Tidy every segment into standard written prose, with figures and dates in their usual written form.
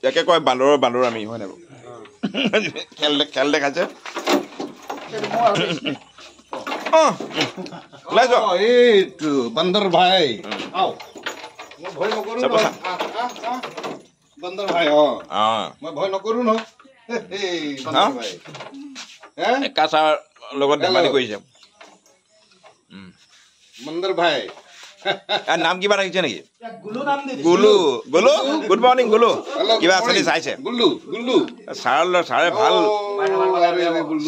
ইয়াকে কয় বান্দৰ আমি হয় নাই খেল দেখাইছে এইটো বান্দৰ ভাই ভয় নকৰো বান্দৰ ভাই মই ভয় নকৰো ন কাছাৰ লগত ধেমালি কৰিছে বান্দৰ ভাই নাম কিবা ৰাখিছে নেকি গুলু গুলু গুড মৰ্ণিং গুলু কিবা আছে নেকি চাইছে ছাৰে ভাল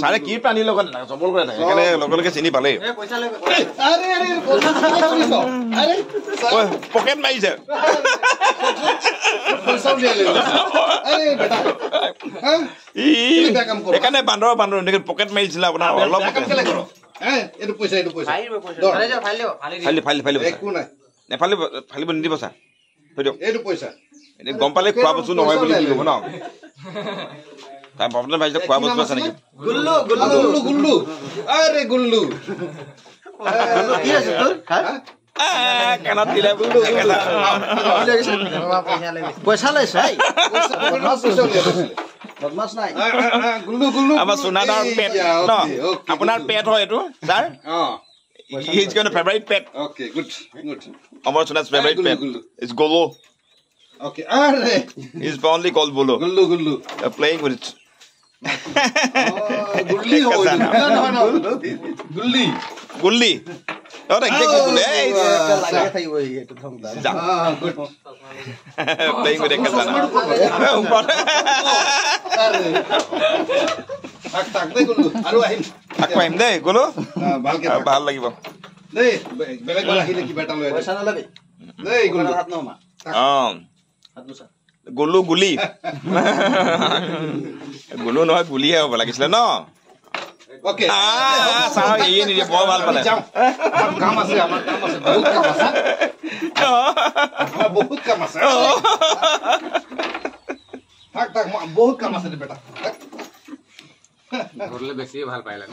ছাৰে কি প্ৰাণীৰ লগত চবল কৰে থাকে সেইকাৰণে লগে চিনি পালেই পকেট মাৰিছে সেইকাৰণে বান্দৰ পকেট মাৰিছিলে আপোনাৰ অলপ ফালিব নিদিব ছাৰ গম পালে খোৱা বস্তু নহয় বুলি কি ক'ব ন তাৰ প্ৰব্লেম ভাবিছে খোৱা বস্তু আছে নেকি কাণত দিলে পইচা লৈছে আমাৰ সোনাদাৰ পেট ন আপোনাৰ পেট হয় এইটো sir He's got a favorite pet. Okay, good. Amar Sona's favorite pet is Golo. Okay, he's only called Bolo. Gullu. They're playing with it. Gulli. Gulli. Not exactly Gulli. Good. Playing with a katana. Tak deh Gullu. Aru ahin. Aku ahim deh Golo. Bahal lagi bang. Deh, belak balik lagi betal lo. Pesa na labi. Deh Gullu. Hat no ma. Hat musa. Gulu guli. Gulu no guli hai bola kisle no. Okay. Sah ye ni dia bahal pala. Kam ase amar kam ase bahut kam ase. Tak bahut kam ase beta. ঘৰলে বেছি ভাল পাইলা